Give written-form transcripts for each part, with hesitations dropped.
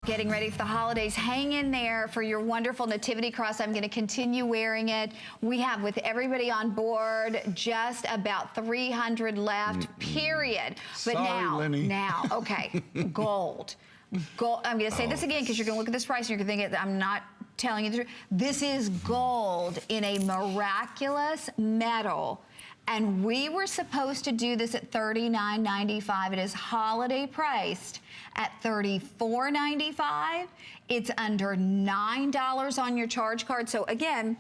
getting ready for the holidays. Hang in there for your wonderful nativity cross. I'm going to continue wearing it. We have, with everybody on board, just about 300 left, period. But Sorry, now, okay, gold. Gold. I'm going to say this again because you're going to look at this price and you're going to think that I'm not telling you the truth. This is gold in a miraculous metal. And we were supposed to do this at $39.95. It is holiday priced at $34.95. It's under $9 on your charge card. So again,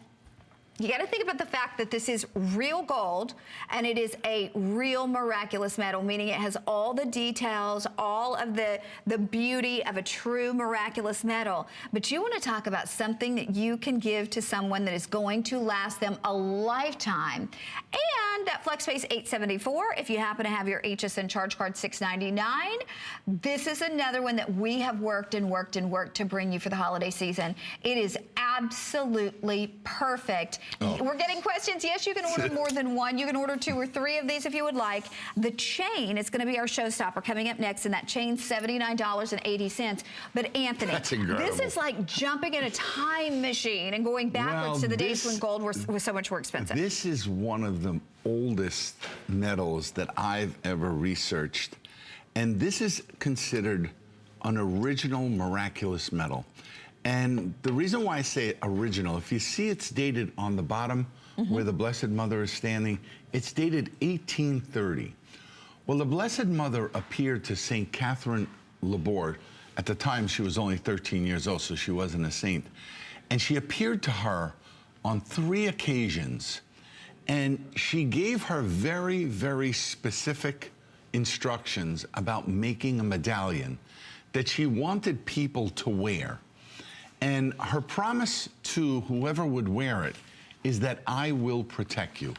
you got to think about the fact that this is real gold and it is a real miraculous metal, meaning it has all the details, all of the beauty of a true miraculous metal. But you want to talk about something that you can give to someone that is going to last them a lifetime. And that FlexPay's $874 if you happen to have your HSN charge card $699. This is another one that we have worked and worked and worked to bring you for the holiday season. It is absolutely perfect. We're getting questions. Yes, you can order more than one. You can order 2 or 3 of these if you would like. The chain is going to be our showstopper coming up next, and that chain's $79.80. But Anthony, this is like jumping in a time machine and going backwards to the days when gold was so much more expensive. This is one of the oldest metals that I've ever researched. And this is considered an original miraculous metal. And the reason why I say original, if you see it's dated on the bottom where the Blessed Mother is standing, it's dated 1830. Well, the Blessed Mother appeared to St. Catherine Laborde. At the time, she was only 13 years old, so she wasn't a saint. And she appeared to her on 3 occasions. And she gave her very, very specific instructions about making a medallion that she wanted people to wear. And her promise to whoever would wear it is that I will protect you.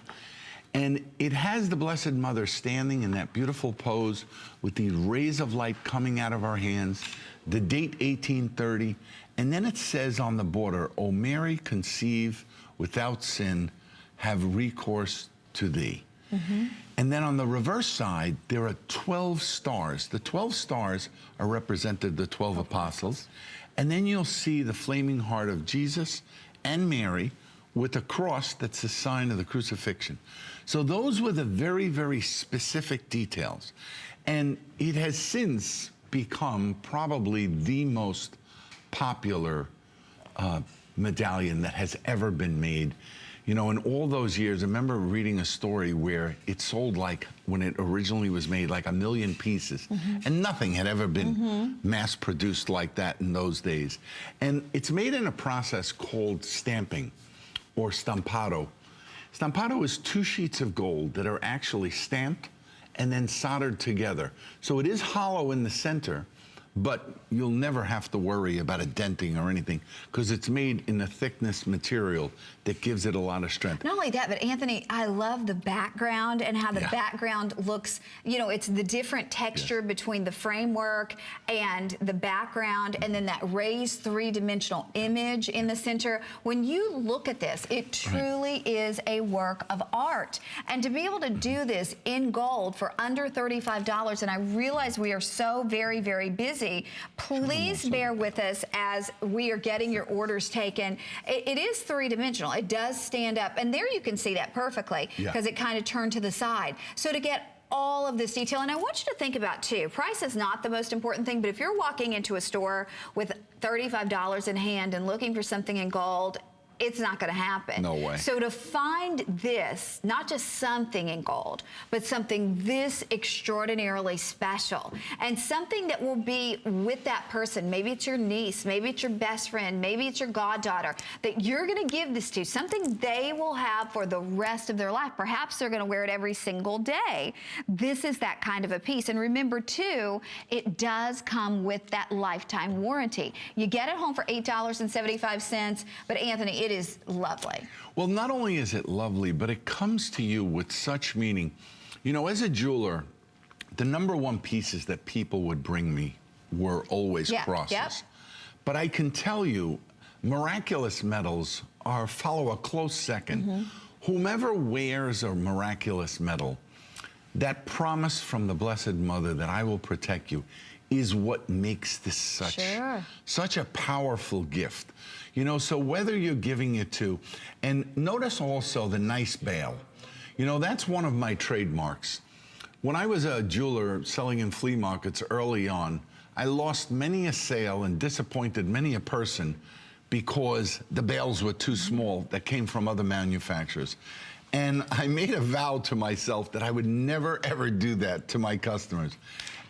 And it has the Blessed Mother standing in that beautiful pose with these rays of light coming out of her hands, the date 1830, and then it says on the border, "O Mary, conceive without sin, have recourse to thee." And then on the reverse side, there are 12 stars. The 12 stars are represented the 12 apostles. And then you'll see the flaming heart of Jesus and Mary with a cross that's a sign of the crucifixion. So those were the very, very specific details. And it has since become probably the most popular medallion that has ever been made. You know, in all those years, I remember reading a story where it sold, like, when it originally was made, like 1 million pieces. And nothing had ever been mass produced like that in those days. And it's made in a process called stamping or stampado. Stampado is 2 sheets of gold that are actually stamped and then soldered together. So it is hollow in the center, but you'll never have to worry about a denting or anything because it's made in a thickness material that gives it a lot of strength. Not only that, but Anthony, I love the background and how the background looks. You know, it's the different texture between the framework and the background, and then that raised 3-dimensional image in the center. When you look at this, it truly is a work of art. And to be able to do this in gold for under $35, and I realize we are so very, very busy, please bear with us as we are getting your orders taken. It is 3-dimensional. It does stand up, and there you can see that perfectly because it kind of turned to the side. So to get all of this detail, and I want you to think about too, price is not the most important thing, but if you're walking into a store with $35 in hand and looking for something in gold, it's not going to happen. No way. So to find this, not just something in gold, but something this extraordinarily special, and something that will be with that person, maybe it's your niece, maybe it's your best friend, maybe it's your goddaughter, that you're going to give this to, something they will have for the rest of their life. Perhaps they're going to wear it every single day. This is that kind of a piece. And remember too, it does come with that lifetime warranty. You get it home for $8.75, but Anthony, it is lovely. Well, not only is it lovely, but it comes to you with such meaning. You know, as a jeweler, the #1 pieces that people would bring me were always crosses. But I can tell you, miraculous metals follow a close second. Whomever wears a miraculous medal, that promise from the Blessed Mother that I will protect you is what makes this such a powerful gift. You know, so whether you're giving it to, and notice also the nice bail. You know, that's one of my trademarks. When I was a jeweler selling in flea markets early on, I lost many a sale and disappointed many a person because the bales were too small that came from other manufacturers. And I made a vow to myself that I would never, ever do that to my customers.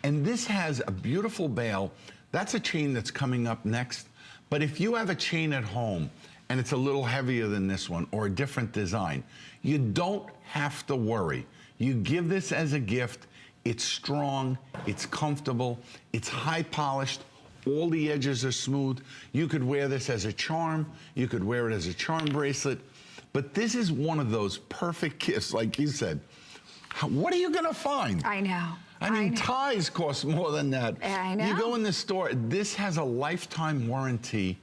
And this has a beautiful bale. That's a chain that's coming up next. But if you have a chain at home and it's a little heavier than this one or a different design, you don't have to worry. You give this as a gift. It's strong, it's comfortable, it's high polished, all the edges are smooth. You could wear this as a charm, you could wear it as a charm bracelet, but this is one of those perfect gifts, like you said. What are you gonna find? I know. I mean, ties cost more than that. I know. You go in the store, this has a lifetime warranty.